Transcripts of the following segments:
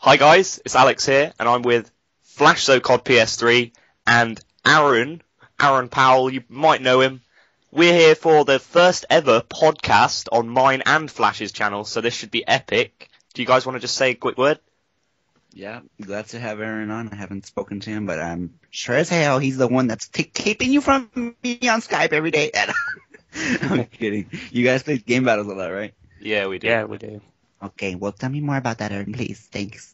Hi guys, it's Alex here, and I'm with Flash SoCod PS3 and Aaron Powell, you might know him. We're here for the first ever podcast on mine and Flash's channel, so this should be epic. Do you guys want to just say a quick word? Yeah, glad to have Aaron on. I haven't spoken to him, but I'm sure as hell he's the one that's keeping you from me on Skype every day. I'm kidding. You guys play game battles a lot, right? Yeah, we do. Yeah, we do. Okay, well, tell me more about that, Aaron, please. Thanks.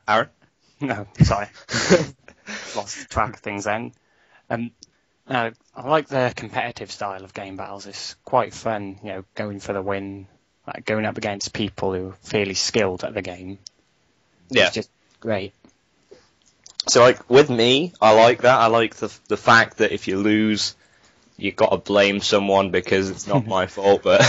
Aaron? No, sorry. Lost track of things then. I like the competitive style of game battles. It's quite fun, going for the win, like going up against people who are fairly skilled at the game. Yeah. It's just great. So, like, with me, I like that. I like the fact that if you lose, you got to blame someone because it's not my fault, but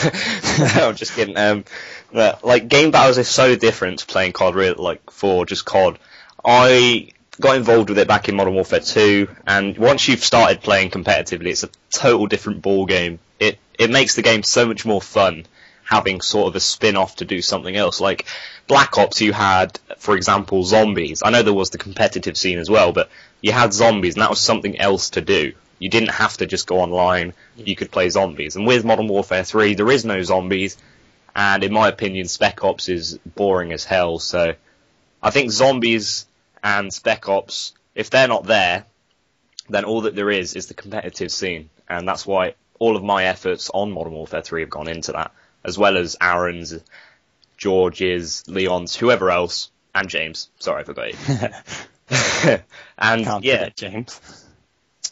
I'm just kidding. But, like, game battles is so different to playing COD, for just COD. I got involved with it back in Modern Warfare 2, and once you've started playing competitively, it's a total different ball game. It makes the game so much more fun, having sort of a spin-off to do something else. Like, Black Ops, you had, for example, zombies. I know there was the competitive scene as well, but you had zombies, and that was something else to do. You didn't have to just go online, you could play zombies. And with Modern Warfare 3, there is no zombies, and in my opinion, Spec Ops is boring as hell, so I think zombies and Spec Ops, if they're not there, then all that there is the competitive scene, and that's why all of my efforts on Modern Warfare 3 have gone into that, as well as Aaron's, George's, Leon's, whoever else, and James. Sorry, I forgot you. And Can't forget James.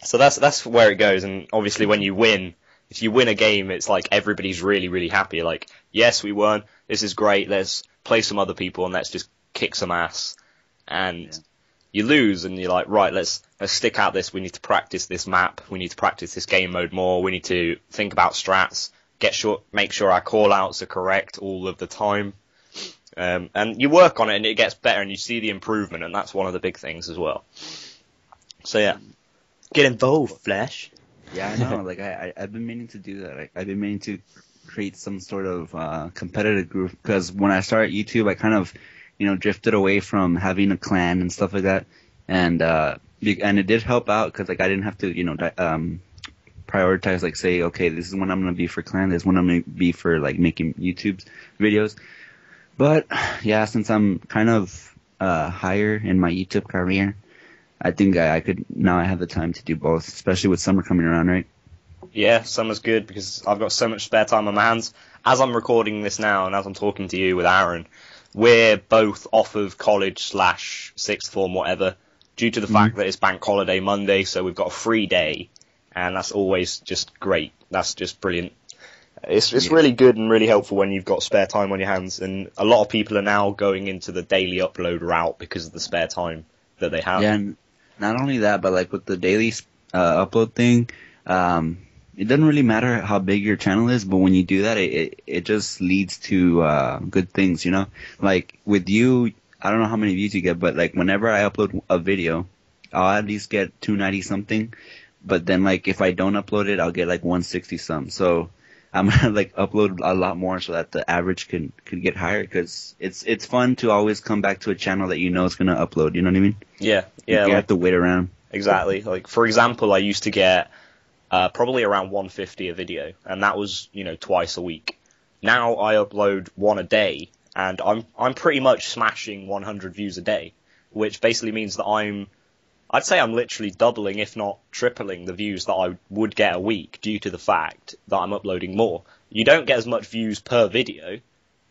So that's where it goes, and obviously when you win, if you win a game, it's like everybody's really, really happy. Like, yes, we won, this is great, let's play some other people and let's just kick some ass. And you lose, and you're like, right, let's stick out this, we need to practice this map, we need to practice this game mode more, we need to think about strats, make sure our call-outs are correct all of the time. And you work on it, and it gets better, and you see the improvement, and that's one of the big things as well. So yeah. Get involved, Flash. Yeah, I know. Like I've been meaning to do that. I've been meaning to create some sort of competitive group, because when I started YouTube, I kind of, drifted away from having a clan and stuff like that, and it did help out because like I didn't have to prioritize, like, say, okay, this is when I'm gonna be for clan, this is when I'm gonna be for like making YouTube videos. But yeah, since I'm kind of higher in my YouTube career, I think I have the time to do both, especially with summer coming around, right? Yeah, summer's good because I've got so much spare time on my hands. As I'm recording this now and as I'm talking to you with Aaron, we're both off of college / sixth form, whatever, due to the fact that it's Bank Holiday Monday, so we've got a free day, and that's always just great. That's just brilliant. It's really good and really helpful when you've got spare time on your hands, and a lot of people are now going into the daily upload route because of the spare time that they have. Yeah, and not only that, but like with the daily upload thing, it doesn't really matter how big your channel is, but when you do that, it just leads to good things, Like with you, I don't know how many views you get, but like whenever I upload a video, I'll at least get 290 something. But then like if I don't upload it, I'll get like 160 some. So I'm gonna like upload a lot more so that the average can get higher, because it's fun to always come back to a channel that is gonna upload. You know what I mean? Yeah. You have to wait around. Exactly. Like, for example, I used to get probably around 150 a video, and that was, twice a week. Now I upload one a day, and I'm pretty much smashing 100 views a day, which basically means that I'd say I'm literally doubling, if not tripling, the views that I would get a week due to the fact that I'm uploading more. You don't get as much views per video,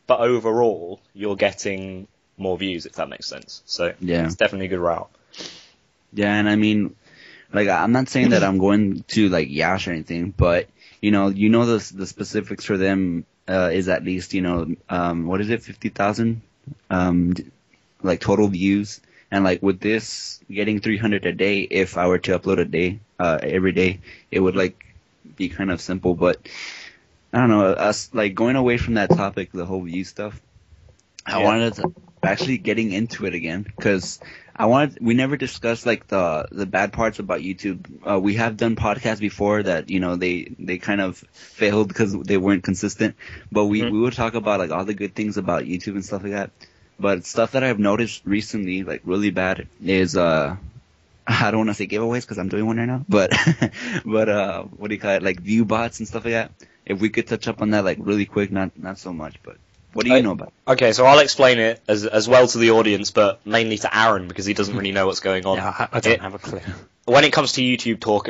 but overall, you're getting more views, if that makes sense. So yeah, it's definitely a good route. Yeah, and I mean, like, I'm not saying that I'm going to like Yash or anything, but the specifics for them is at least what is it, 50,000 like total views, and like with this getting 300 a day, if I were to upload a day every day, it would like be kind of simple. But I don't know, us like going away from that topic, the whole view stuff. I actually getting into it again, because we never discussed like the bad parts about YouTube. We have done podcasts before that, they kind of failed because they weren't consistent, but we would talk about like all the good things about YouTube and stuff like that. But stuff that I've noticed recently, like really bad, is I don't want to say giveaways because I'm doing one right now, but what do you call it? Like view bots and stuff like that. If we could touch up on that like really quick, not so much, but what do you know about it? Okay, so I'll explain it as well to the audience, but mainly to Aaron because he doesn't really know what's going on. Yeah, I don't have a clue. When it comes to YouTube talk,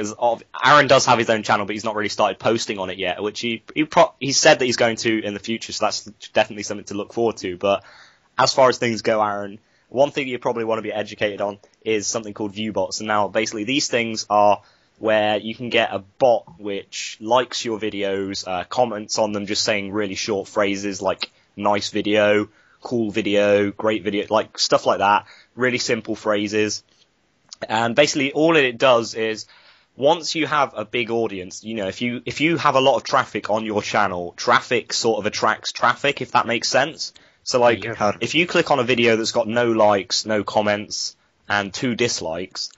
Aaron does have his own channel, but he's not really started posting on it yet, which he said that he's going to in the future, so that's definitely something to look forward to. But as far as things go, Aaron, one thing you probably want to be educated on is something called view bots. And now, basically, these things are where you can get a bot which likes your videos, comments on them just saying really short phrases like nice video, cool video, great video, like stuff like that. Really simple phrases. And basically, all it does is once you have a big audience, if you have a lot of traffic on your channel, traffic sort of attracts traffic, if that makes sense. So, like, if you click on a video that's got no likes, no comments, and 2 dislikes,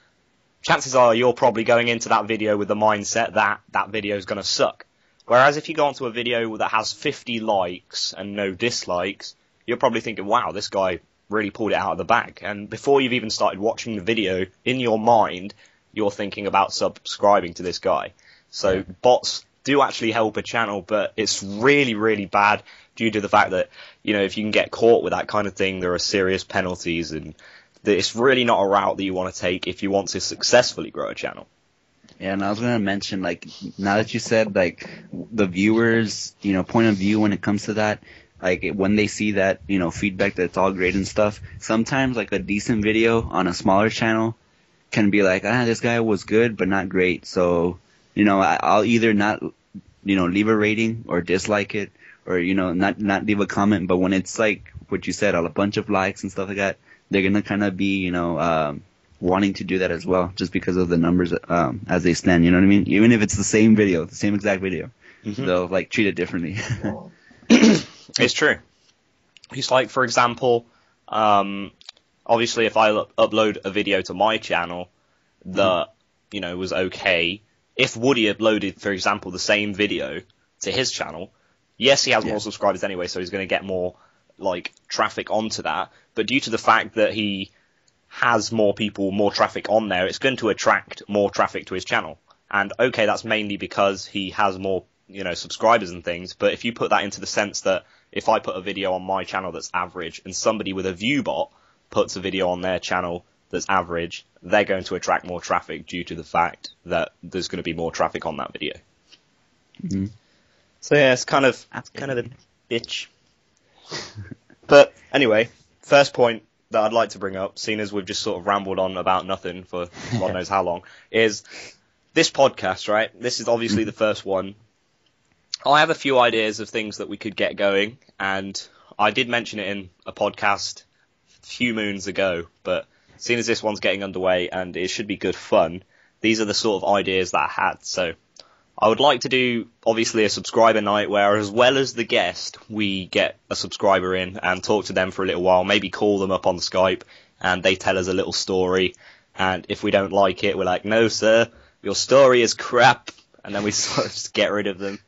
chances are you're probably going into that video with the mindset that that video is going to suck. Whereas if you go onto a video that has 50 likes and no dislikes, you're probably thinking, wow, this guy really pulled it out of the bag. And before you've even started watching the video, in your mind, you're thinking about subscribing to this guy. So bots do actually help a channel, but it's really, really bad due to the fact that, if you can get caught with that kind of thing, there are serious penalties, and it's really not a route that you want to take if you want to successfully grow a channel. Yeah, and I was going to mention, like, now that you said, like, the viewers, point of view when it comes to that, like, when they see that, feedback that's all great and stuff, sometimes, like, a decent video on a smaller channel can be like, this guy was good, but not great. So, I'll either not, leave a rating or dislike it, or, not leave a comment. But when it's like what you said, a bunch of likes and stuff like that, they're going to kind of be, wanting to do that as well, just because of the numbers as they stand, you know what I mean? Even if it's the same video, the same exact video, they'll, like, treat it differently. It's true. It's like, for example, obviously if I upload a video to my channel that, was okay, if Woody uploaded, for example, the same video to his channel, yes, he has more subscribers anyway, so he's going to get more, like, traffic onto that, but due to the fact that he has more people, more traffic on there, it's going to attract more traffic to his channel. And okay, that's mainly because he has more, subscribers and things, but if you put that into the sense that if I put a video on my channel that's average and somebody with a view bot puts a video on their channel that's average, they're going to attract more traffic due to the fact that there's going to be more traffic on that video. Mm-hmm. So yeah, it's kind of a bitch. But anyway, first point that I'd like to bring up, seeing as we've just sort of rambled on about nothing for God knows how long, is this podcast, right? This is obviously the first one. I have a few ideas of things that we could get going, and I did mention it in a podcast a few moons ago, but seeing as this one's getting underway and it should be good fun, these are the sort of ideas that I had. So I would like to do, obviously, a subscriber night where, as well as the guest, we get a subscriber in and talk to them for a little while, maybe call them up on Skype, and they tell us a little story, and if we don't like it, we're like, no, sir, your story is crap, and then we sort of just get rid of them.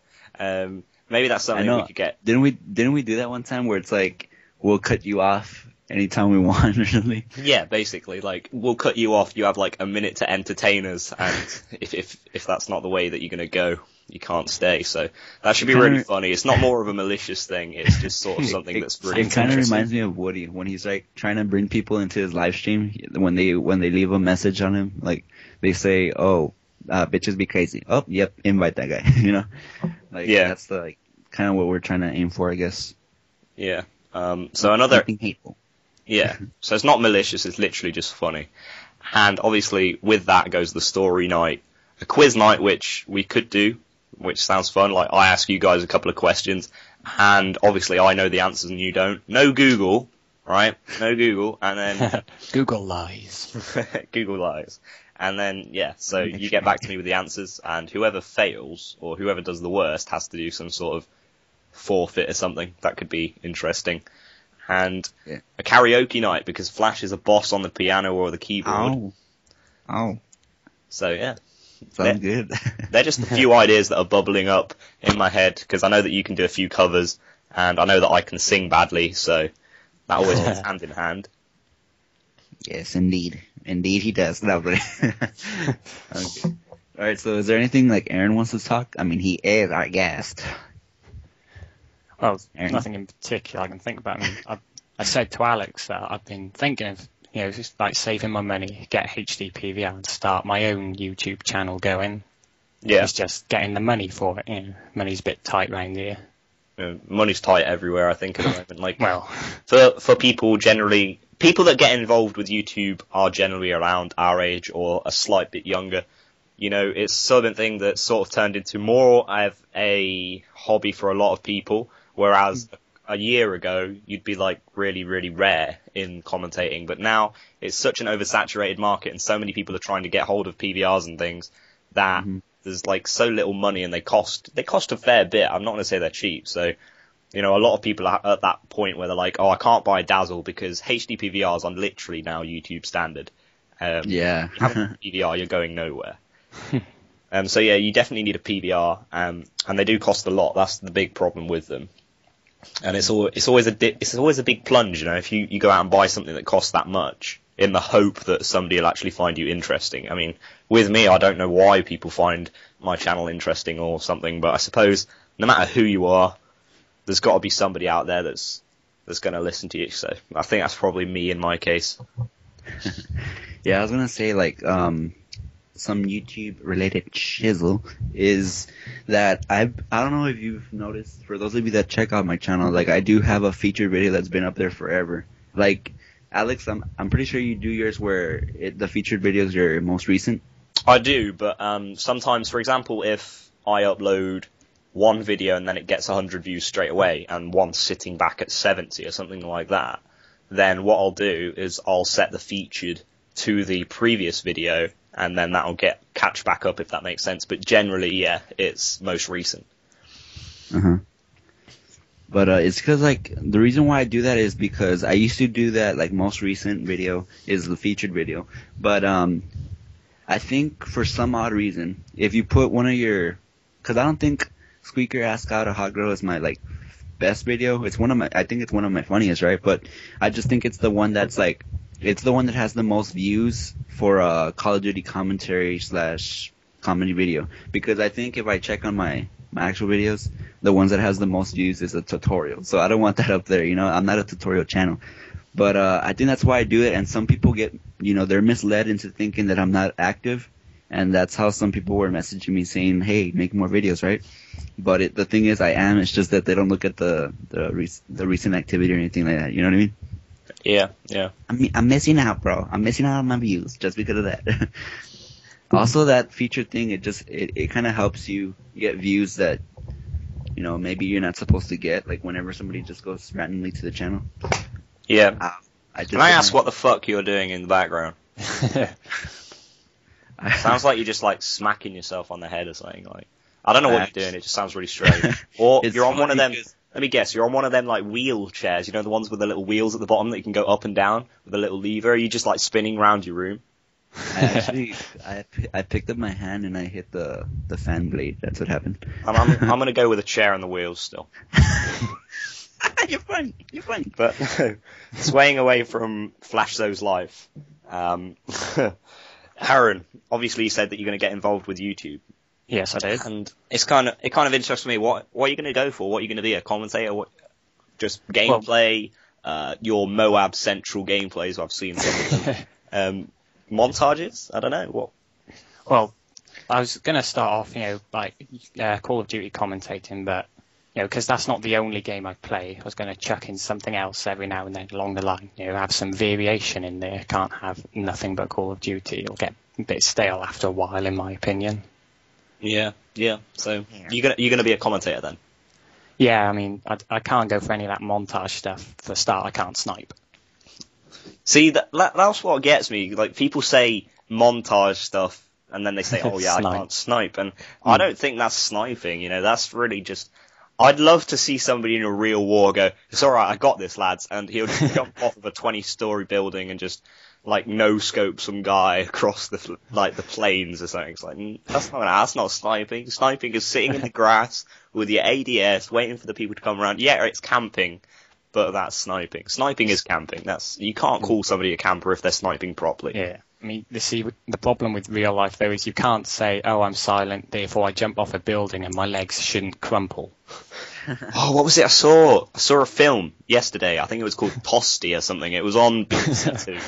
Maybe that's something we could get. Didn't we do that one time where it's like, we'll cut you off anytime we want or something? Yeah, basically, like, we'll cut you off, you have like a minute to entertain us, and if that's not the way that you're going to go, you can't stay. So that should be really funny. It's not more of a malicious thing, it's just sort of something that's really It kind of reminds me of Woody when he's like trying to bring people into his live stream. When they leave a message on him, like they say, "Oh, bitches be crazy." Oh, yep, invite that guy. Like, yeah, that's the like kind of what we're trying to aim for, I guess. Yeah. So another something hateful. Yeah. So it's not malicious. It's literally just funny. And obviously with that goes the story night, a quiz night, which we could do, which sounds fun. Like, I ask you guys a couple of questions, and obviously I know the answers and you don't. No Google, right? No Google, and then Google lies. Google lies. And then, yeah, so you get back to me with the answers, and whoever fails, or whoever does the worst, has to do some sort of forfeit or something. That could be interesting. and Yeah. a karaoke night because Flash is a boss on the piano or the keyboard. Oh. So yeah. Sounds good. They're just a few ideas that are bubbling up in my head, because I know that you can do a few covers, and I know that I can sing badly, so that always goes hand in hand. Yes, indeed. Indeed he does. No, but okay. Alright, so is there anything like Aaron wants to talk? I mean, he is our guest. Well, Aaron? nothing in particular I can think about. I mean, I said to Alex that I've been thinking of, just like saving my money, get HD PVR and start my own YouTube channel going. Yeah. It's just getting the money for it. Money's a bit tight round here. Money's tight everywhere, I think, at the moment. Like, Well, for people generally, people that get involved with YouTube are generally around our age or a slight bit younger. It's something that's sort of turned into more of a hobby for a lot of people, whereas a year ago, you'd be like really, really rare in commentating. But now it's such an oversaturated market and so many people are trying to get hold of PVRs and things that there's like so little money, and they cost a fair bit. I'm not going to say they're cheap. So, a lot of people are at that point where they're like, oh, I can't buy Dazzle because HD PVRs are literally now YouTube standard. Yeah. If you have a PVR, you're going nowhere. So yeah, you definitely need a PVR, and they do cost a lot. That's the big problem with them. And it's always a big plunge, if you go out and buy something that costs that much in the hope that somebody will actually find you interesting. I mean, with me, I don't know why people find my channel interesting or something, but I suppose no matter who you are, there's got to be somebody out there that's going to listen to you. So I think that's probably me in my case. Yeah, I was gonna say some YouTube related chisel is that I don't know if you've noticed, for those of you that check out my channel, like I do have a featured video that's been up there forever. Like Alex, I'm pretty sure you do yours where the featured video is your most recent. I do, but sometimes, for example, if I upload one video and then it gets 100 views straight away and one's sitting back at 70 or something like that, then what I'll do is I'll set the featured to the previous video, and then that'll catch back up, if that makes sense. But generally, yeah, it's most recent. But it's because the reason why I do that is because I used to do that most recent video is the featured video. But I think for some odd reason, if you put one of your, because I don't think Squeaker Ask Out a Hot Girl is my best video. I think it's one of my funniest, right? But I just think it's the one that's it's the one that has the most views for a Call of Duty commentary / comedy video. Because I think if I check on my actual videos, the ones that has the most views is a tutorial. So I don't want that up there, I'm not a tutorial channel. But I think that's why I do it, and some people get, they're misled into thinking that I'm not active, and that's how some people were messaging me saying, hey, make more videos, right? But the thing is, I am, it's just that they don't look at the recent activity or anything like that, you know what I mean? Yeah. I'm missing out, bro. I'm missing out on my views just because of that. Also, that feature thing, it kind of helps you get views that, maybe you're not supposed to get, whenever somebody just goes randomly to the channel. Yeah. Can I ask what the fuck you're doing in the background? Sounds like you're just smacking yourself on the head or something. I don't know what you're doing. It just sounds really strange. Or you're on one of them. Let me guess. You're on one of them wheelchairs. The ones with the little wheels at the bottom that you can go up and down with a little lever. Are you just spinning around your room? I picked up my hand and I hit the fan blade. That's what happened. I'm gonna go with a chair and the wheels still. You're funny. But swaying away from Flash Zo's life, Aaron, obviously you said that you're going to get involved with YouTube. yes, I did. And it kind of interests me. What are you going to go for? What are you going to be, a commentator? Just gameplay? Your Moab Central gameplays? I've seen some of them. Montages? I don't know. What? Well, I was going to start off, Call of Duty commentating, but, because that's not the only game I play, I was going to chuck in something else every now and then along the line, have some variation in there. Can't have nothing but Call of Duty. It'll get a bit stale after a while, in my opinion. Yeah. So you're gonna be a commentator then? Yeah, I mean, I can't go for any of that montage stuff. For a start, I can't snipe. See, that's what gets me. People say montage stuff, and then they say, oh yeah, I can't snipe. And I don't think that's sniping, that's really just... I'd love to see somebody in a real war go, it's alright, I got this, lads, and he'll just jump off of a 20-story building and just, like, no-scope some guy across the plains or something. It's like, that's not sniping. Sniping is sitting in the grass with your ADS, waiting for the people to come around. Yeah, it's camping, but that's sniping. Sniping is camping. You can't call somebody a camper if they're sniping properly. Yeah. I mean, the problem with real life, though, is you can't say, oh, I'm silent, therefore I jump off a building and my legs shouldn't crumple. Oh, what was it I saw? I saw a film yesterday. I think it was called Posty or something. It was on BBC Two.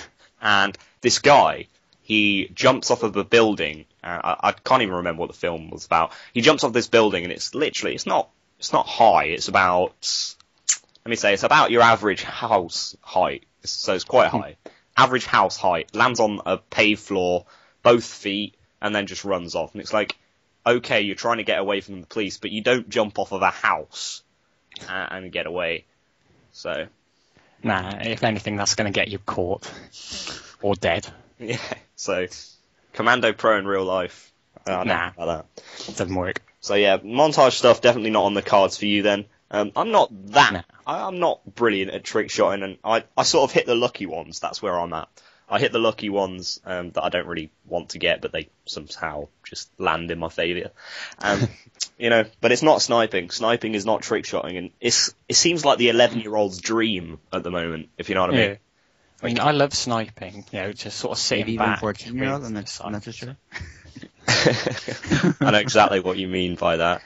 And this guy, he jumps off of a building. I can't even remember what the film was about. He jumps off this building and it's not high. It's about, it's about your average house height. So it's quite high. Average house height, lands on a paved floor, both feet, and then just runs off. And it's like, okay, you're trying to get away from the police, but you don't jump off of a house and get away. So, nah, if anything, that's going to get you caught or dead. Yeah. So, Commando Pro in real life. I don't know about that. It doesn't work. So yeah, montage stuff definitely not on the cards for you then. I'm not that. No. I'm not brilliant at trick shotting, and I sort of hit the lucky ones. That's where I'm at. I hit the lucky ones that I don't really want to get, but they somehow just land in my favour. But it's not sniping. Sniping is not trick shotting, and it seems like the 11-year-old's dream at the moment, if you know what I mean. Yeah. I mean, I love sniping. Just sort of sitting back. Even 14-year-olds, and that's just true. I know exactly what you mean by that.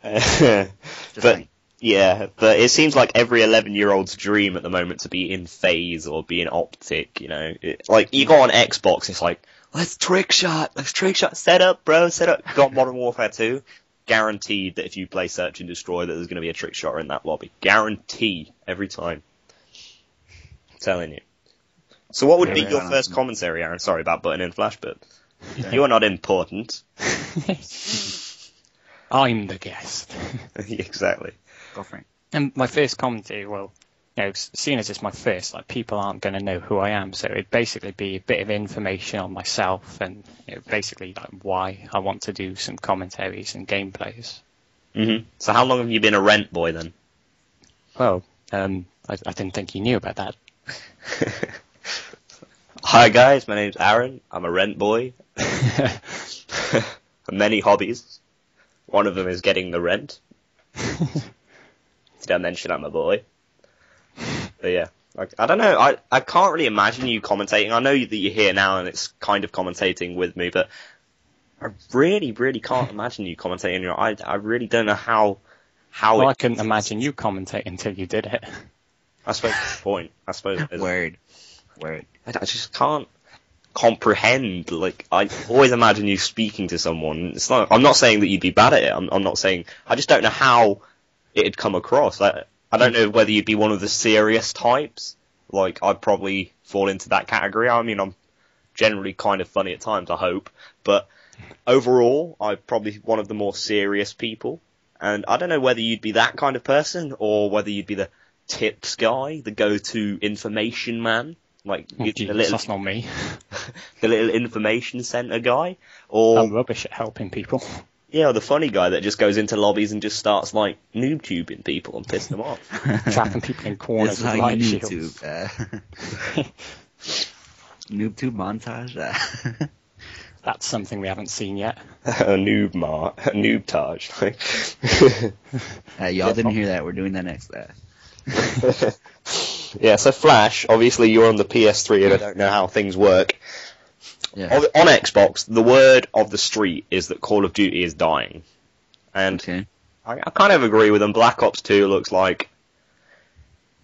But it seems like every 11-year-old's dream at the moment to be in phase or be in optic, like, you go on Xbox, it's like, let's trick shot, set up, bro, set up. Got Modern Warfare 2, guaranteed that if you play Search and Destroy that there's going to be a trick shot in that lobby. Guarantee, every time. I'm telling you. So what would be your first commentary, Aaron? Sorry about butting in Flash, but you are not important. I'm the guest. Exactly. Go for it. And my first commentary, seeing as it's my first, people aren't going to know who I am, so it'd basically be a bit of information on myself and basically why I want to do some commentaries and gameplays. Mm-hmm. So how long have you been a rent boy then? Well, I didn't think you knew about that. Hi guys, my name's Aaron. I'm a rent boy. Many hobbies. One of them is getting the rent. Did I mention I'm a boy? But yeah, I don't know. I can't really imagine you commentating. I know that you're here now and it's kind of commentating with me, but I really, really can't imagine you commentating. I really don't know how. Well, I couldn't imagine you commentating until you did it. I suppose that's the point. I suppose. Word. I just can't comprehend. Like, I always imagine you speaking to someone. I'm not saying that you'd be bad at it. I'm not saying. I just don't know how it'd come across. I don't know whether you'd be one of the serious types. Like, I'd probably fall into that category. I mean, I'm generally kind of funny at times, I hope. But overall, I'm probably one of the more serious people. And I don't know whether you'd be that kind of person or whether you'd be the tips guy, the go-to information man. Like, that's not me. The little information centre guy. Or I'm rubbish at helping people. Yeah, or the funny guy that just goes into lobbies and just starts, like, noob tubing people and pissing them off. Trapping people in corners with light shields. Noob tube montage. That's something we haven't seen yet. A noob-tage. Y'all didn't hear that. We're doing that next. Yeah, so Flash, obviously you're on the PS3 and I don't know how things work. Yeah. On Xbox, the word of the street is that Call of Duty is dying. And okay. I kind of agree with them. Black Ops 2 looks like...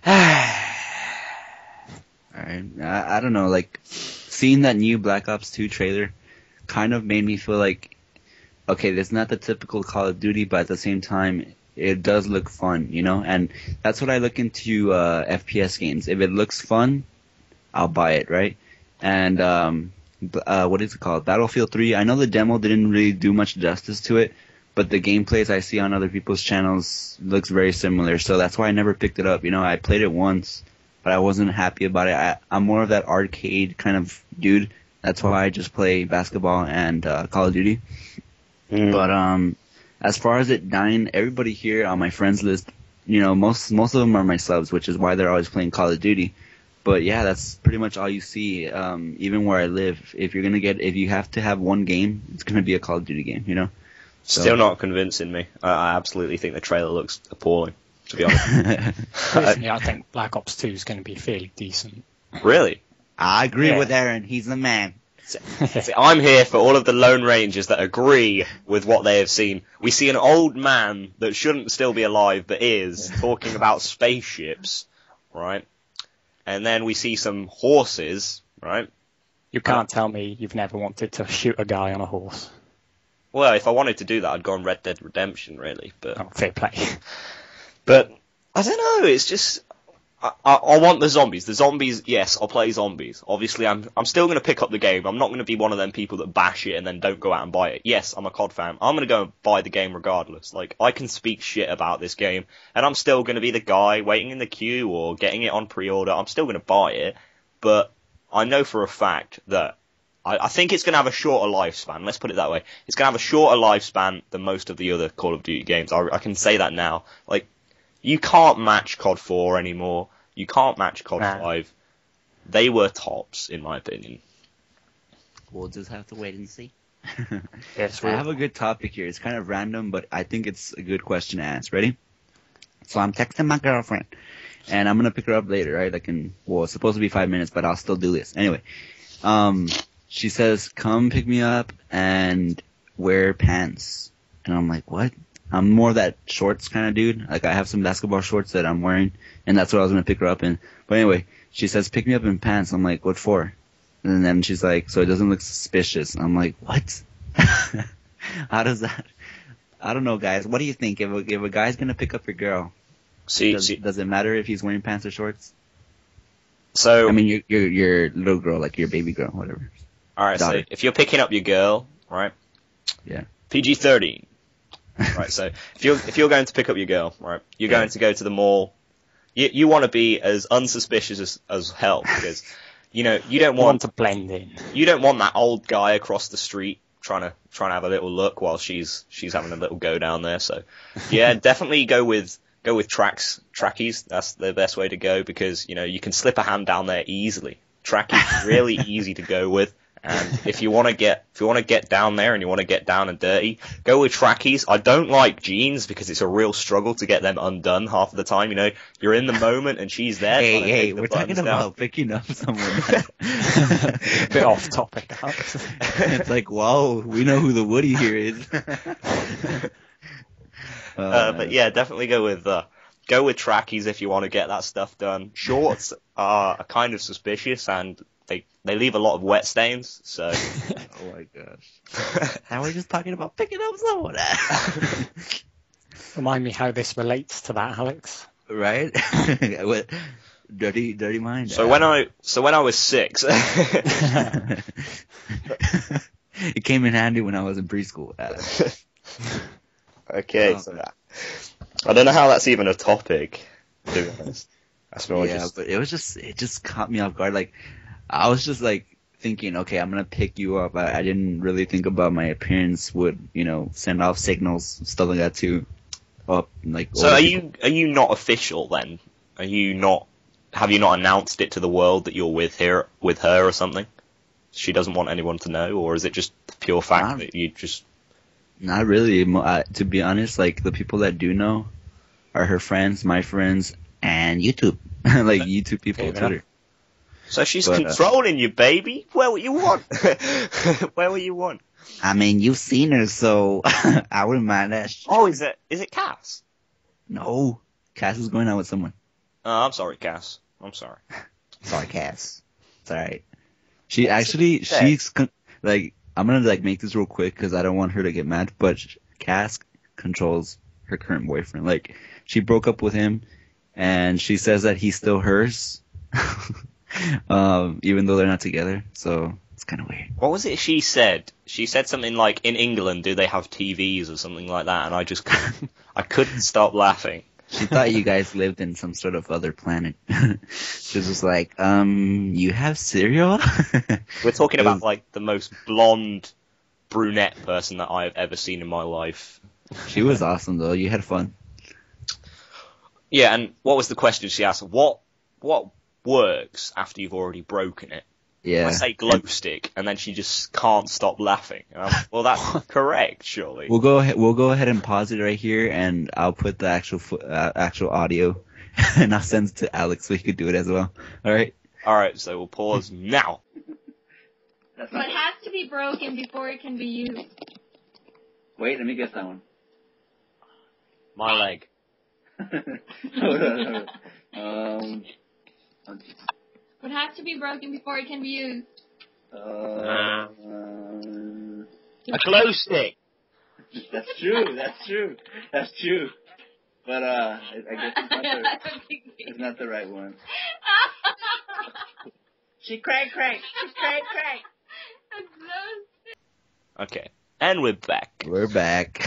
Alright, I don't know, like, seeing that new Black Ops 2 trailer kind of made me feel like, okay, that's not the typical Call of Duty, but at the same time, it does look fun, and that's what I look into FPS games. If it looks fun, I'll buy it, right? And what is it called? Battlefield 3. I know the demo didn't really do much justice to it, but the gameplays I see on other people's channels looks very similar, so that's why I never picked it up. I played it once, but I wasn't happy about it. I'm more of that arcade kind of dude. That's why I just play basketball and Call of Duty. But as far as it dying, everybody here on my friends list, you know, most of them are my subs, which is why they're always playing Call of Duty. But yeah, that's pretty much all you see. Even where I live, if you have to have one game, it's gonna be a Call of Duty game, you know. So. Still not convincing me. I absolutely think the trailer looks appalling, to be honest. Personally, I think Black Ops 2 is going to be fairly decent. Really? I agree with Aaron. He's the man. See, I'm here for all of the Lone Rangers that agree with what they have seen. We see an old man that shouldn't still be alive, but is, talking about spaceships, right? And then we see some horses, right? You can't tell me you've never wanted to shoot a guy on a horse. Well, if I wanted to do that, I'd go on Red Dead Redemption, really. But fair play. But I don't know. It's just I want the zombies. The zombies, yes, I'll play zombies. Obviously, I'm still going to pick up the game. I'm not going to be one of them people that bash it and then don't go out and buy it. Yes, I'm a COD fan. I'm going to go and buy the game regardless. Like, I can speak shit about this game, and I'm still going to be the guy waiting in the queue or getting it on pre-order. I'm still going to buy it, but I know for a fact that I think it's going to have a shorter lifespan. Let's put it that way. It's going to have a shorter lifespan than most of the other Call of Duty games. I can say that now. Like, you can't match COD 4 anymore. You can't match COD 5. They were tops, in my opinion. We'll just have to wait and see. Yes, I have a good topic here. It's kind of random, but I think it's a good question to ask. Ready? So I'm texting my girlfriend, and I'm going to pick her up later, right? It's supposed to be 5 minutes, but I'll still do this. Anyway, she says, come pick me up and wear pants. And I'm like, what? I'm more that shorts kind of dude. Like, I have some basketball shorts that I'm wearing, and that's what I was going to pick her up in. But anyway, she says, pick me up in pants. I'm like, what for? And then she's like, so it doesn't look suspicious. I'm like, what? How does that? I don't know, guys. What do you think? If a guy's going to pick up your girl, does it matter if he's wearing pants or shorts? So, I mean, your little girl, like your baby girl, whatever. Alright, so if you're picking up your girl, right? Yeah. PG-13. Right, so if you're going to pick up your girl, right, you're going to go to the mall. You want to be as unsuspicious as hell, because you don't want to blend in. You don't want that old guy across the street trying to have a little look while she's having a little go down there. So yeah, definitely go with trackies. That's the best way to go, because you can slip a hand down there easily. Trackies really easy to go with. And if you want to get down there and you want to get down and dirty, go with trackies. I don't like jeans because it's a real struggle to get them undone half of the time. You're in the moment and she's there. Hey, we're talking about picking up someone. Bit off topic. It's like, whoa, we know who the Woody here is. But yeah, definitely go with trackies if you want to get that stuff done. Shorts are kind of suspicious, and they leave a lot of wet stains, so... Oh my gosh. Now we're just talking about picking up someone. Remind me how this relates to that, Alex. Right? Dirty mind. So when I was 6... It came in handy when I was in preschool. Okay, so I don't know how that's even a topic, to be honest. But it just caught me off guard. Like, I was just like thinking, okay, I'm gonna pick you up. I didn't really think about my appearance would, send off signals, stuff like that too. So are you not official then? Have you not announced it to the world that you're with her or something? She doesn't want anyone to know, or is it just the pure fact that you just? Not really. To be honest, like, the people that do know are her friends, my friends, and YouTube. Like, YouTube people, Twitter. So she's controlling you, baby. Where were you want? Where were you want? I mean, you've seen her, so I wouldn't mind that. Oh, is it Cass? No, Cass is going out with someone. Oh, I'm sorry, Cass. I'm sorry. Sorry, Cass. It's alright. She's like, I'm gonna make this real quick because I don't want her to get mad, but Cass controls her current boyfriend. Like, she broke up with him, and she says that he's still hers, even though they're not together. So it's kind of weird. What was it she said? She said something like, in England, do they have TVs or something like that? And I couldn't stop laughing. She thought you guys lived in some sort of other planet. She was just like, you have cereal? We're talking about, like, the most blonde brunette person that I have ever seen in my life. She was awesome though. You had fun. Yeah, and what was the question she asked? What works after you've already broken it? Yeah. I say glow stick, and then she just can't stop laughing. And I'm like, well, that's correct, surely. We'll go ahead and pause it right here, and I'll put the actual audio, and I'll send it to Alex so he could do it as well. All right. All right, so we'll pause now. But has to be broken before it can be used. Wait, let me guess that one. My leg. Hold on. Would have to be broken before it can be used. A glow stick. That's true. But I guess it's not the right one. She crank. Okay, and we're back. We're back.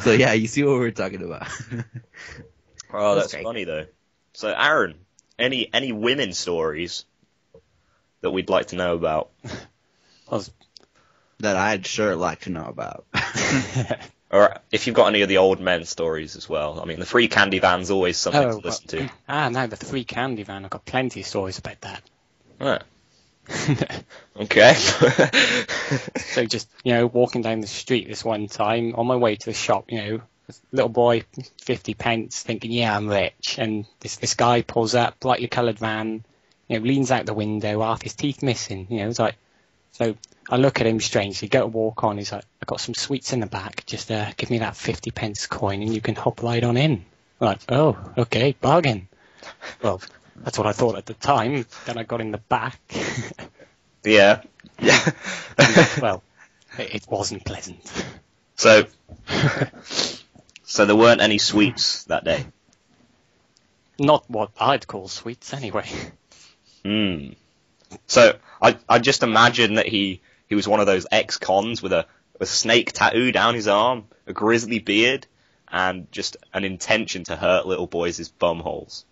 So yeah, you see what we're talking about. Oh, that's funny though. So Aaron, any women stories that we'd like to know about? That I'd sure like to know about. Or if you've got any of the old men stories as well. I mean, the free candy van's always something to listen to. No, the free candy van. I've got plenty of stories about that. Ah. Okay. So just, walking down the street this one time, on my way to the shop, this little boy, 50 pence, thinking, yeah, I'm rich. And this guy pulls up, brightly coloured van, leans out the window, half his teeth missing. It's like, so I look at him strangely, go to walk on, he's like, I've got some sweets in the back, just give me that 50 pence coin and you can hop right on in. I'm like, oh, okay, bargain. Well, that's what I thought at the time. Then I got in the back. Yeah. Well, it wasn't pleasant. So there weren't any sweets that day? Not what I'd call sweets, anyway. So I just imagine that he was one of those ex-cons with a snake tattoo down his arm, a grizzly beard, and just an intention to hurt little boys' bum holes.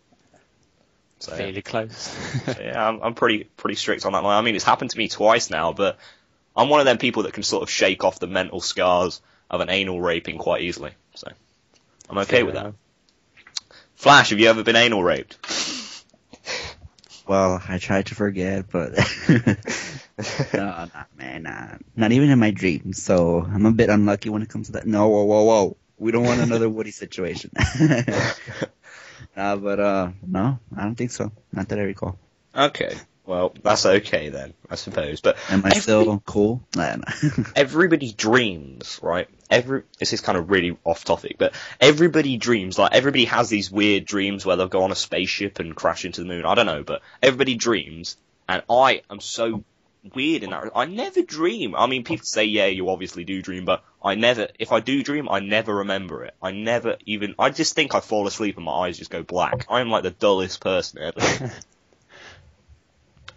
So, fairly close. So, yeah, I'm pretty strict on that line. I mean, it's happened to me twice now, but I'm one of them people that can sort of shake off the mental scars of an anal raping quite easily. So I'm okay with that. Flash, have you ever been anal raped? Well, I tried to forget, but no, not even in my dreams. So I'm a bit unlucky when it comes to that. No, whoa. We don't want another Woody situation. But no, I don't think so. Not that I recall. Okay. Well, that's okay then, I suppose. But am I still cool? Everybody dreams, right? This is kind of really off topic, but everybody dreams. Like, everybody has these weird dreams where they'll go on a spaceship and crash into the moon. I don't know, but everybody dreams, and I am so weird in that. I never dream. I mean, people say, yeah, you obviously do dream, but if I do dream, I never remember it. I just think I fall asleep and my eyes just go black. I am like the dullest person ever.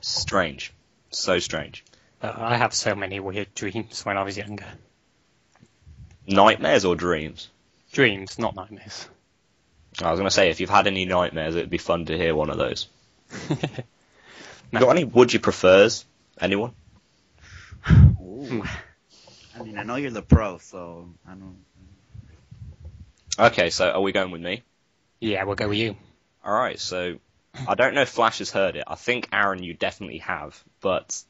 Strange. So strange. I have so many weird dreams when I was younger. Nightmares or dreams? Dreams, not nightmares. I was going to say, if you've had any nightmares, it'd be fun to hear one of those. No. Got any would you prefers? Anyone? Ooh. I mean, I know you're the pro, so I don't... Okay, so are we going with me? Yeah, we'll go with you. Alright, so I don't know if Flash has heard it. I think, Aaron, you definitely have, but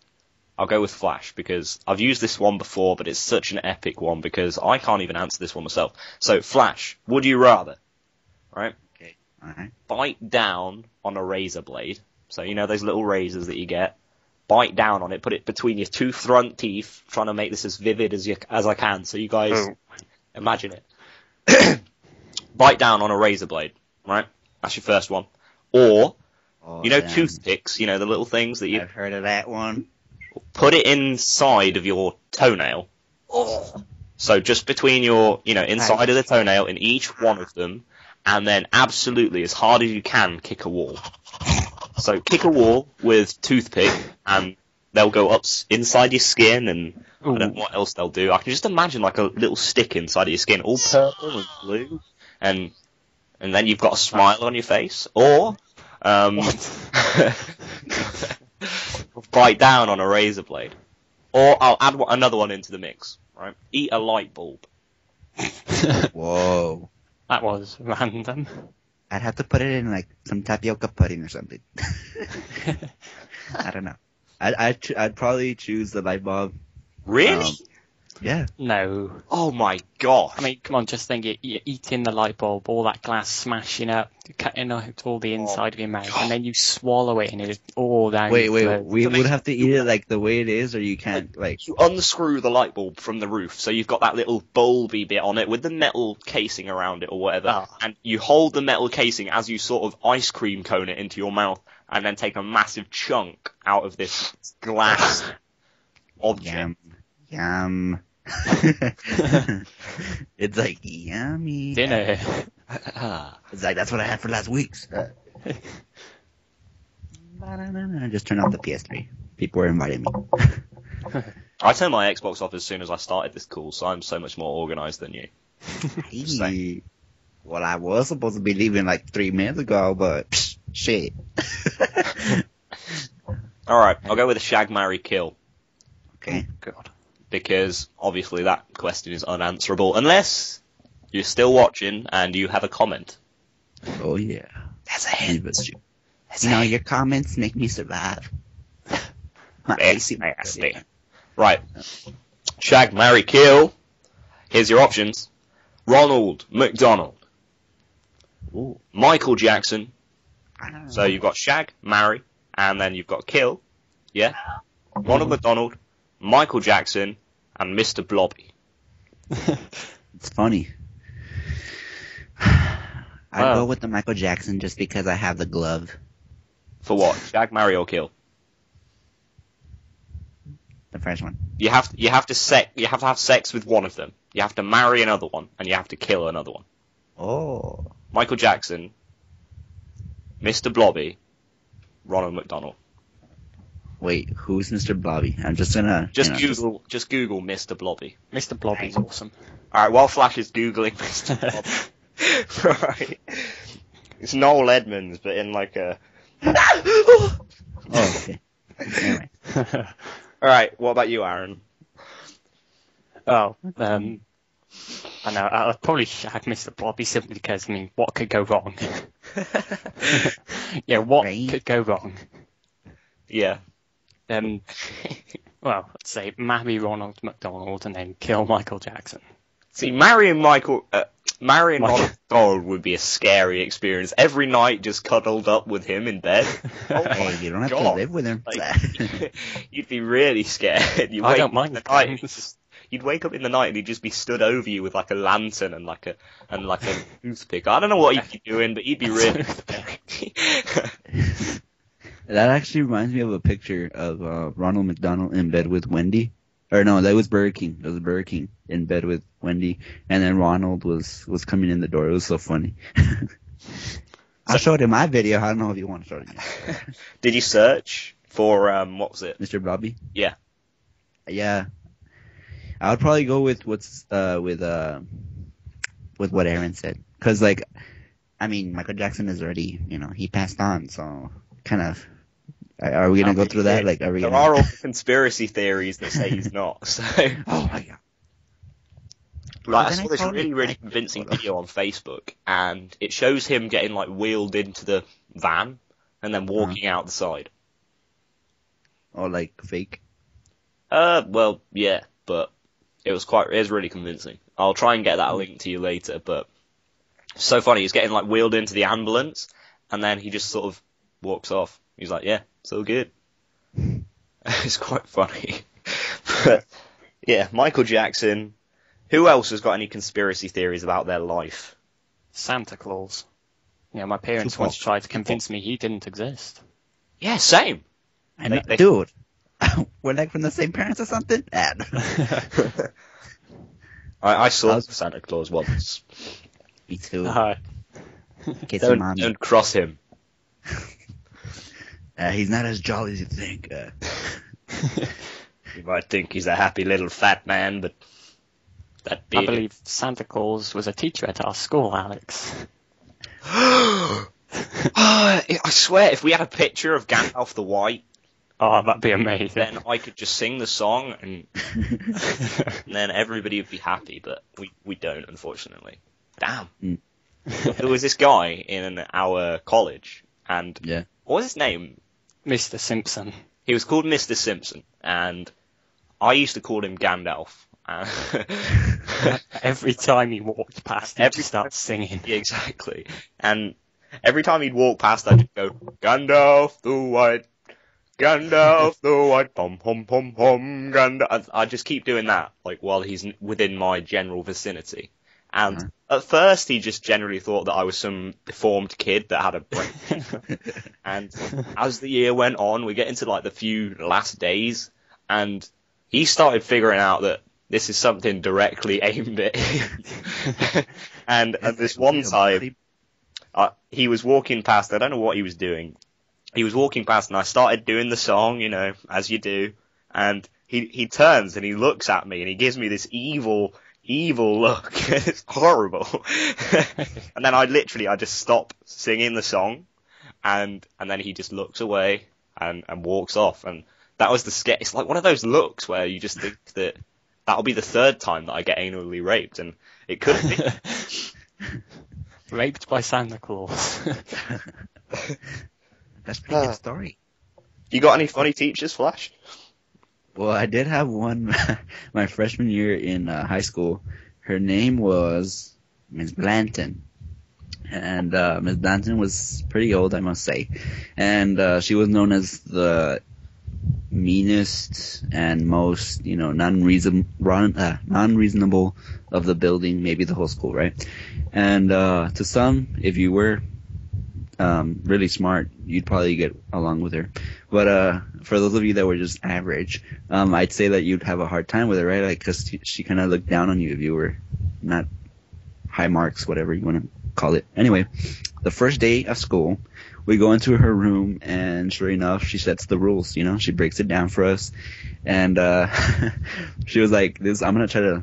I'll go with Flash because I've used this one before, but it's such an epic one because I can't even answer this one myself. So, Flash, would you rather, right? Okay. Alright. Bite down on a razor blade. So, those little razors that you get. Bite down on it, put it between your two front teeth, trying to make this as vivid as I can, so you guys imagine it. Bite down on a razor blade, right? That's your first one. Or, toothpicks, the little things that I've heard of that one. Put it inside of your toenail. Oh. So just between your, inside of the toenail in each one of them, and then absolutely, as hard as you can, kick a wall. So kick a wall with toothpick, and they'll go up inside your skin, and I don't know what else they'll do. I can just imagine like a little stick inside of your skin, all purple and blue, and then you've got a smile on your face. Or bite down on a razor blade. Or I'll add another one into the mix. Right? Eat a light bulb. Whoa. That was random. I'd have to put it in like some tapioca pudding or something. I don't know. I'd probably choose the light bulb. Really? Yeah. No. Oh my gosh. I mean, come on, just think you're eating the light bulb, all that glass smashing up, cutting out all the inside of your mouth, and then you swallow it and it's all down Wait, your throat. we would have to eat it like the way it is, or you can't like. You unscrew the light bulb from the roof, so you've got that little bulby bit on it with the metal casing around it or whatever, and you hold the metal casing as you sort of ice cream cone it into your mouth, and then take a massive chunk out of this glass object. Yum. It's like yummy. Dinner. It's like that's what I had for last week's. Just turn off the PS3. People were inviting me. I turned my Xbox off as soon as I started this call, so I'm so much more organised than you. Well, I was supposed to be leaving like 3 minutes ago, but shit. Alright, I'll go with a shag, marry, kill. Okay. God. Because obviously that question is unanswerable, unless you're still watching and you have a comment. Oh yeah. That's a hint. You know, your comments make me survive. That's nasty. Right. Shag, marry, kill. Here's your options. Ronald McDonald. Ooh. Michael Jackson. So you've got shag, marry, and then you've got kill. Yeah? Ronald McDonald, Michael Jackson, and Mr. Blobby. It's funny. I'd go with the Michael Jackson just because I have the glove. For what? Shag, marry, or kill? The first one. You have to have sex with one of them. You have to marry another one, and you have to kill another one. Oh. Michael Jackson, Mr. Blobby, Ronald McDonald. Wait, who's Mr. Blobby? I'm just gonna Just Google Mr. Blobby. Mr. Blobby's awesome. Alright, while Flash is Googling Mr. Blobby. Right. It's Noel Edmonds, but in like a... Oh, okay. Anyway. Alright, what about you, Aaron? I know, I'd probably shag Mr. Blobby simply because, I mean, what could go wrong? Yeah, what could go wrong? Yeah. Well, let's say marry Ronald McDonald and then kill Michael Jackson. See, marrying Ronald McDonald would be a scary experience. Every night just cuddled up with him in bed. Oh Hey, you don't have to live with him. Like, you'd be really scared. I don't mind the night. You'd wake up in the night and he'd just be stood over you with like a lantern and like a toothpick. I don't know what he'd be doing, but he'd be really. That actually reminds me of a picture of Ronald McDonald in bed with Wendy. Or no, that was Burger King. It was Burger King in bed with Wendy, and then Ronald was coming in the door. It was so funny. I showed him my video. I don't know if you want to show it again. Did you search for what was it? Mr. Blobby? Yeah. Yeah. I would probably go with with what Aaron said, because like, I mean, Michael Jackson is already, he passed on, so kind of. Are we gonna go through that? Like, are we? There are all conspiracy theories that say he's not. So. Oh my god. Like, I saw this really convincing video on Facebook, and it shows him getting like wheeled into the van and then walking out the side. Oh, like fake? Well, yeah, but it was really convincing. I'll try and get that link to you later, but it's so funny. He's getting like wheeled into the ambulance, and then he just sort of walks off. He's like, yeah, it's all good. It's quite funny. But yeah, Michael Jackson. Who else has got any conspiracy theories about their life? Santa Claus. My parents once tried to convince me he didn't exist. Yeah, same. Dude, we're like from the same parents or something? I saw Santa Claus once. Me too. Don't cross him. He's not as jolly as you think. You might think he's a happy little fat man, but that beard. I believe Santa Claus was a teacher at our school, Alex. I swear, if we had a picture of Gandalf the White Oh, that'd be amazing. Then I could just sing the song and then everybody would be happy, but we don't, unfortunately. Damn. There was this guy in our college, and what was his name? Mr. Simpson. He was called Mr. Simpson, and I used to call him Gandalf. Every time he walked past, he'd just start singing. Yeah, exactly. And every time he'd walk past, I'd just go, Gandalf the White, Gandalf the White, pom pom pom pom, Gandalf. I'd just keep doing that, like, while he's within my general vicinity. And at first, he just generally thought that I was some deformed kid that had a brain. And as the year went on, we get into, like, the few last days, and he started figuring out that this is something directly aimed at him. And at this one time, he was walking past, I don't know what he was doing. He was walking past and I started doing the song, you know, as you do. And he turns and he looks at me and he gives me this evil look. It's horrible. And then I just stop singing the song and then he just looks away and walks off. And that was the scare. It's like one of those looks where you just think that that'll be the third time that I get anally raped, and it could have been. Raped by Santa Claus. That's a pretty good story. You got any funny teachers, Flash? Well, I did have one my freshman year in high school. Her name was Miss Blanton. And Miss Blanton was pretty old, I must say. And she was known as the meanest and most, non-reasonable of the building, maybe the whole school, right? And to some, if you were really smart, you'd probably get along with her. But for those of you that were just average, I'd say that you'd have a hard time with her, right? Like, 'cause she kind of looked down on you if you were not high marks, whatever you want to call it. Anyway, the first day of school, we go into her room, and sure enough, she sets the rules, she breaks it down for us. And she was like, I'm going to try to,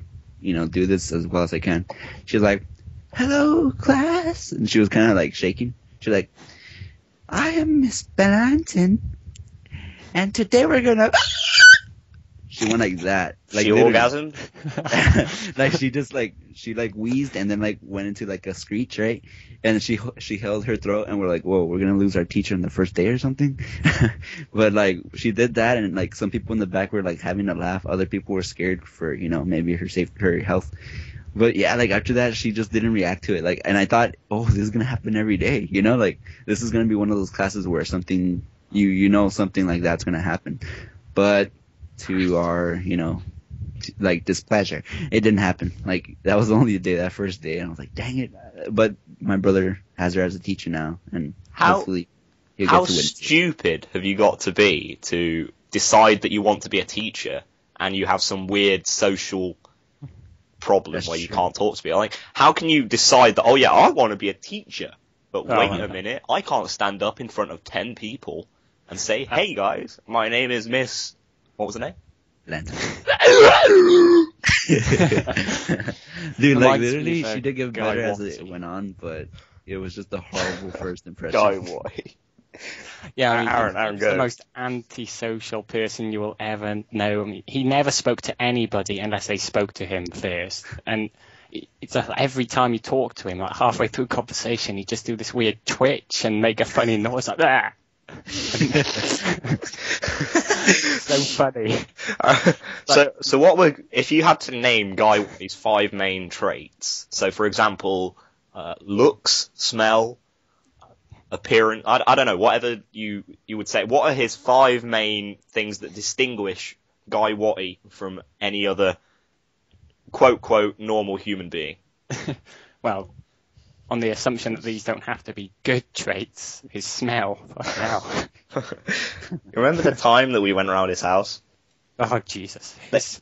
do this as well as I can. She was like, hello, class. And she was kind of like shaking. She was like, I am Miss Blanton, and today we're going to... She went like that. Like, she orgasmed? Like, she wheezed and then, like, went into, like, a screech, right? And she held her throat, and we're like, whoa, we're going to lose our teacher on the first day or something? But, like, she did that, and, like, some people in the back were, like, having a laugh. Other people were scared for, maybe her health. But, yeah, like, after that, she just didn't react to it. Like, and I thought, oh, this is going to happen every day, Like, this is going to be one of those classes where something, something like that's going to happen. But to our, displeasure, it didn't happen. Like, that was only the day, that first day, and I was like, dang it. But my brother has her as a teacher now, and hopefully he'll get to win. How stupid have you got to be to decide that you want to be a teacher and you have some weird social problem where you can't talk to people? Like, how can you decide that, oh yeah, I want to be a teacher, but wait a minute, I can't stand up in front of 10 people and say, hey guys, my name is Miss... What was the name? Dude, like, literally, she did get better as it went on, but it was just a horrible first impression. Guy White. Yeah, I mean, Aaron, he's the most antisocial person you will ever know. I mean, he never spoke to anybody unless they spoke to him first. And it's every time you talk to him, like halfway through conversation, he'd just do this weird twitch and make a funny noise like that. So funny. So what if you had to name Guy White's 5 main traits? So, for example, looks, smell, appearance. I don't know, whatever you would say. What are his 5 main things that distinguish Guy White from any other quote quote normal human being? Well, on the assumption that these don't have to be good traits, his smell. Now. Remember the time that we went around his house? Oh, Jesus.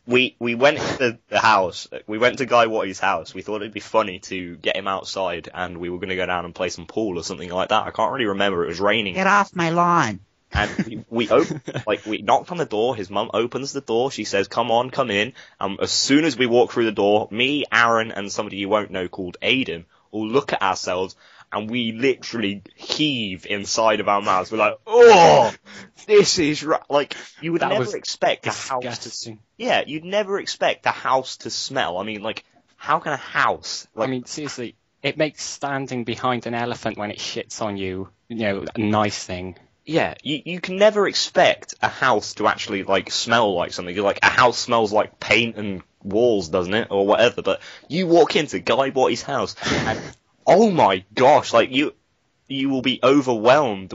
We went to the house. We went to Guy Watty's house. We thought it'd be funny to get him outside, and we were going to go down and play some pool or something like that. I can't really remember. It was raining. Get off my lawn. And we knocked on the door. His mum opens the door. She says, come on, come in. As soon as we walk through the door, me, Aaron, and somebody you won't know called Aiden all look at ourselves, and we literally heave inside of our mouths. We're like, oh, this is like, you would never expect a house disgusting. you'd never expect a house to smell. I mean, like, how can a house, like, I mean, seriously, it makes standing behind an elephant when it shits on you, a nice thing. yeah, you can never expect a house to actually, like, smell like something. Like, a house smells like paint and walls, doesn't it? Or whatever. But you walk into Guy Watty's house, and, oh my gosh, like, you will be overwhelmed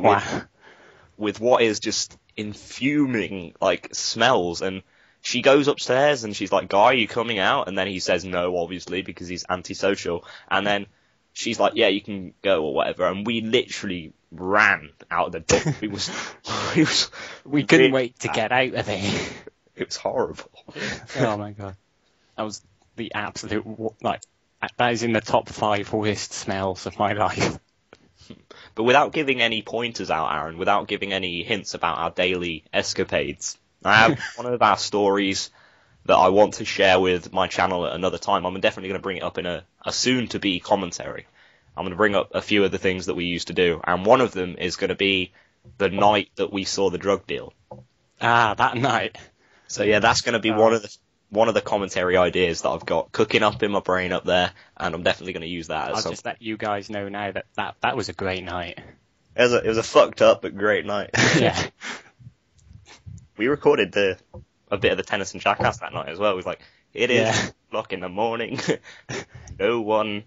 with what is just infuming, like, smells. And she goes upstairs, and she's like, Guy, are you coming out? And then he says no, obviously, because he's antisocial. And then she's like, yeah, you can go, or whatever. And we literally ran out of the door. We couldn't wait to get out of there. It was horrible. Oh my god. That was the absolute, like, that is in the top 5 worst smells of my life. But without giving any pointers out, Aaron, without giving any hints about our daily escapades, I have one of our stories that I want to share with my channel at another time. I'm definitely going to bring it up in a soon-to-be commentary. I'm going to bring up a few of the things that we used to do, and one of them is going to be the night that we saw the drug deal. Ah, that night. So yeah, that's going to be one of the commentary ideas that I've got cooking up in my brain up there, and I'm definitely going to use that. I'll just let you guys know now that was a great night. It was a fucked up but great night. Yeah. We recorded a bit of the Tennyson Jackass that night as well. It was like, it is o'clock in the morning. No one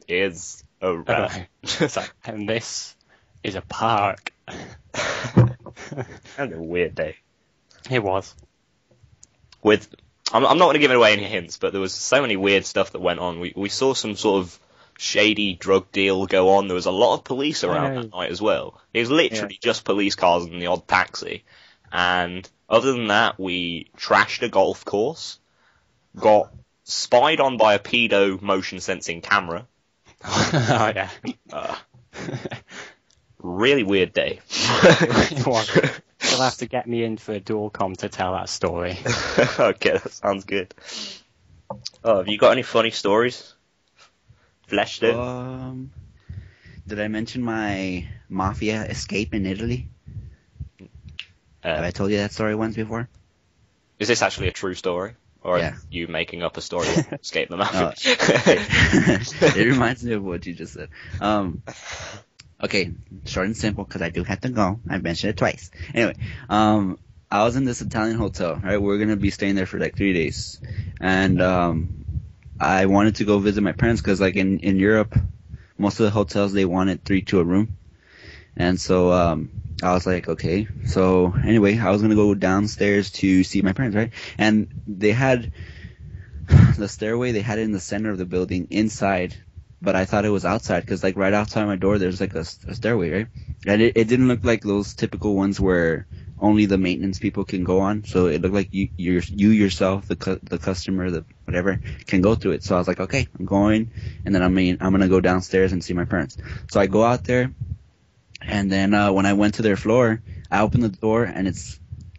is around. And this is a park. And a weird day. It was. I'm not going to give away any hints, but there was so many weird stuff that went on. We saw some sort of shady drug deal go on. There was a lot of police around that night as well. It was literally just police cars and the odd taxi. And other than that, we trashed a golf course, got spied on by a pedo motion sensing camera. Oh, yeah. Really weird day. It was. You'll have to get me in for a dual com to tell that story. Okay, that sounds good. Oh, have you got any funny stories? Fleshed out? Did I mention my mafia escape in Italy? Have I told you that story once before? Is this actually a true story? Or are you making up a story to escape the mafia? It reminds me of what you just said. Okay, short and simple, because I do have to go. I mentioned it twice. Anyway, I was in this Italian hotel, right? We're going to be staying there for like 3 days. And I wanted to go visit my parents because, like, in Europe, most of the hotels, they wanted 3 to a room. And so I was like, okay. So anyway, I was going to go downstairs to see my parents, right? And they had the stairway, they had it in the center of the building inside. But I thought it was outside because, like, right outside my door, there's, like, a stairway, right? And it didn't look like those typical ones where only the maintenance people can go on. So it looked like you yourself, the customer, the whatever, can go through it. So I was like, okay, I'm going. And then, I'm going to go downstairs and see my parents. So I go out there. And then when I went to their floor, I opened the door, and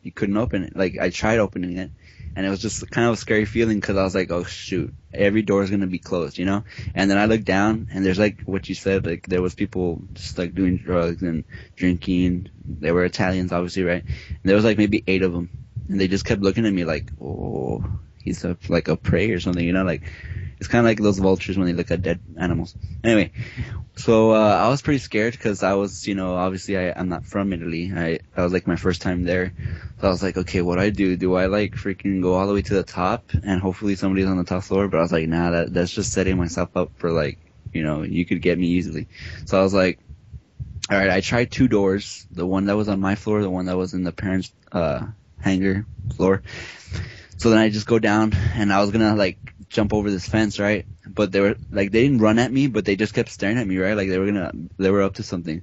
you couldn't open it. Like, I tried opening it. And it was just kind of a scary feeling because I was like, oh, shoot, every door is going to be closed, you know? And then I looked down, and there's, like, what you said, like, there was people just, like, doing drugs and drinking. They were Italians, obviously, right? And there was, like, maybe 8 of them. And they just kept looking at me like, oh, he's a prey or something, you know? Like, it's kind of like those vultures when they look at dead animals. Anyway, so I was pretty scared because I was, you know, obviously I'm not from Italy. That was like my first time there. So I was like, okay, what do I do? Do I like freaking go all the way to the top and hopefully somebody's on the top floor? But I was like, nah, that's just setting myself up for, like, you know, you could get me easily. So I was like, all right, I tried 2 doors. The one that was on my floor, the one that was in the parents' hangar floor. So then I just go down, and I was gonna, like, jump over this fence, right? But they were, like, they didn't run at me, but they just kept staring at me, right? Like, they were up to something.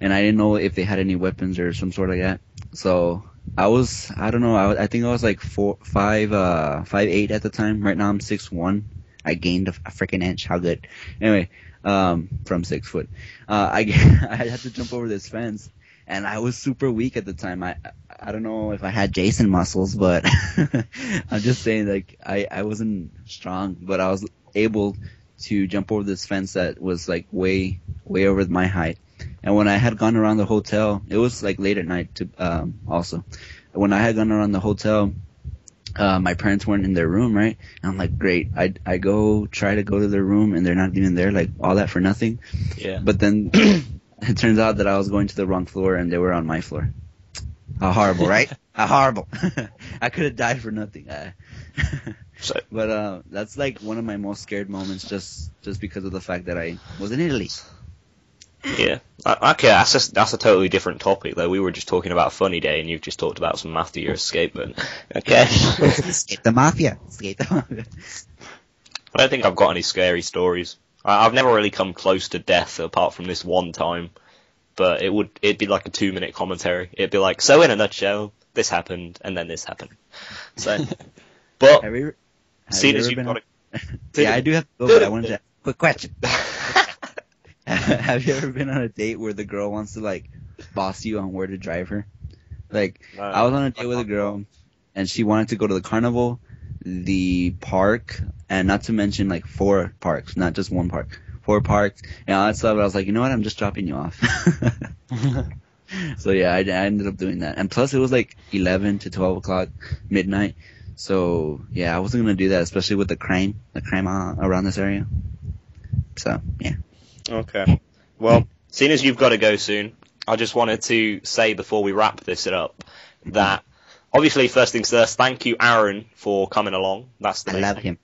And I didn't know if they had any weapons or some sort like that. So I don't know, I think I was like 5'8" at the time. Right now I'm 6'1". I gained a freaking inch. How good. Anyway, from 6 foot. I had to jump over this fence. And I was super weak at the time. I don't know if I had Jason muscles, but I'm just saying, like, I wasn't strong, but I was able to jump over this fence that was, like, way way over my height. And when I had gone around the hotel, it was like late at night also. When I had gone around the hotel, my parents weren't in their room, right? And I'm like, great. I try to go to their room and they're not even there, like all that for nothing. Yeah. But then it turns out that I was going to the wrong floor and they were on my floor. How horrible, right? How horrible. I could have died for nothing. But that's like one of my most scared moments just because of the fact that I was in Italy. Yeah. Okay, that's a totally different topic, though. We were just talking about Funny Day, and you've just talked about some mafia escape, but... Okay. Escape the mafia. I don't think I've got any scary stories. I've never really come close to death, apart from this one time. But it'd be like a 2-minute commentary. It'd be like, so in a nutshell, this happened, and then this happened. So... But... Seeing as you've got a... Yeah, I do have to go, but I wanted to ask a quick question. Have you ever been on a date where the girl wants to, like, boss you on where to drive her? Like, no, I was on a date with a girl, and she wanted to go to the carnival, the park, and not to mention, like, 4 parks, not just 1 park. 4 parks, and all that stuff. I was like, you know what, I'm just dropping you off. So, yeah, I ended up doing that. And plus, it was, like, 11 to 12 o'clock, midnight. So, yeah, I wasn't going to do that, especially with the crime around this area. So, yeah. Okay. Well, seeing as you've got to go soon, I just wanted to say before we wrap this up that, obviously, first things first, thank you, Aaron, for coming along. That's the I love him.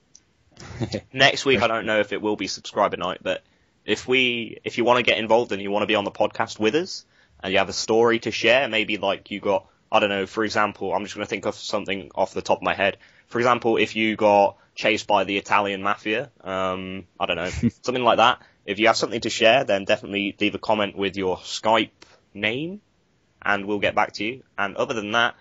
Next week, I don't know if it will be subscriber night, but if you want to get involved and you want to be on the podcast with us, and you have a story to share, maybe like you got, I don't know, for example, I'm just going to think of something off the top of my head. For example, if you got chased by the Italian mafia, I don't know, something like that. If you have something to share, then definitely leave a comment with your Skype name, and we'll get back to you. And other than that,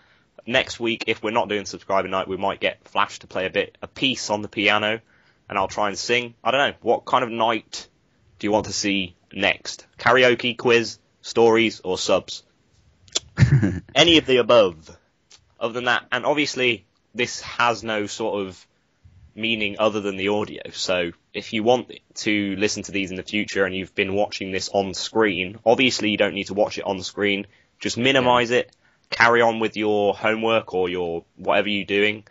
next week, if we're not doing subscriber night, we might get Flash to play a piece on the piano, and I'll try and sing. I don't know, what kind of night do you want to see next? Karaoke, quiz, stories, or subs? Any of the above. Other than that, and obviously, this has no sort of meaning other than the audio. So if you want to listen to these in the future and you've been watching this on screen, obviously you don't need to watch it on the screen. Just minimize it, carry on with your homework or your whatever you're doing,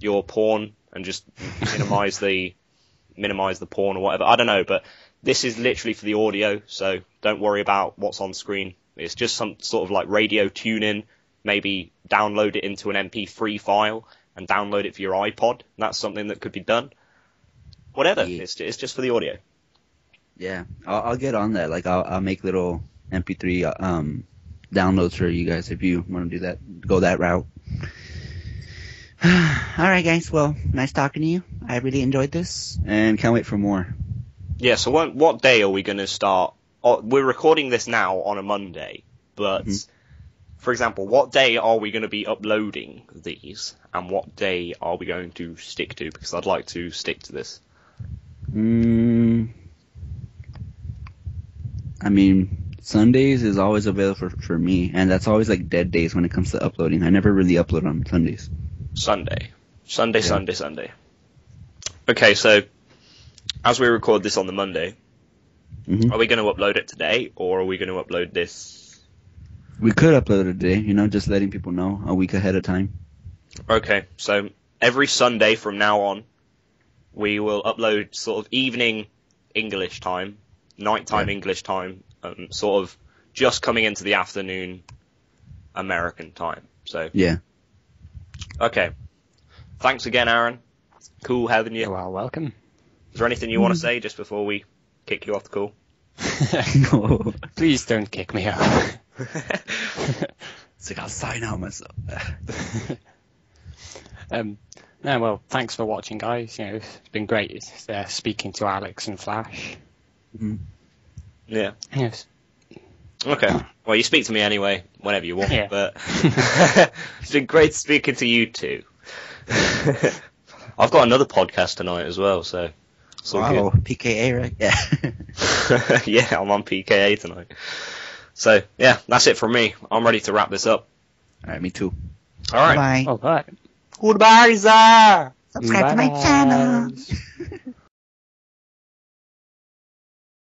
your porn, and just minimize the porn or whatever. I don't know, but this is literally for the audio, so don't worry about what's on screen. It's just some sort of like radio tune-in, maybe download it into an MP3 file and download it for your iPod. That's something that could be done. Whatever. Yeah. It's just for the audio. Yeah, I'll get on that. Like I'll make little MP3 downloads for you guys if you want to do that. Go that route. All right, guys. Well, nice talking to you. I really enjoyed this and can't wait for more. Yeah. So what day are we going to start? We're recording this now on a Monday, but. Mm-hmm. For example, what day are we going to be uploading these, and what day are we going to stick to? Because I'd like to stick to this. I mean, Sundays is always available for me, and that's always like dead days when it comes to uploading. I never really upload on Sundays. Sunday. Okay, so as we record this on the Monday, are we going to upload it today, or are we going to upload this? We could upload it today, just letting people know a week ahead of time. Okay, so every Sunday from now on, we will upload sort of evening English time, nighttime English time, sort of just coming into the afternoon American time. So yeah. Okay. Thanks again, Aaron. Cool having you. You're well welcome. Is there anything you want to say just before we kick you off the call? No. Please don't kick me out. It's like I'll sign out myself. No, well, thanks for watching, guys. It's been great speaking to Alex and Flash. Mm-hmm. Yeah. Yes. Okay. Well, you speak to me anyway, whenever you want. Yeah. But it's been great speaking to you too. I've got another podcast tonight as well, so. Wow, good. PKA, right? Yeah. Yeah, I'm on PKA tonight. So, yeah, that's it from me. I'm ready to wrap this up. All right, me too. All right. Bye. All right. Goodbye, sir. Subscribe to my channel.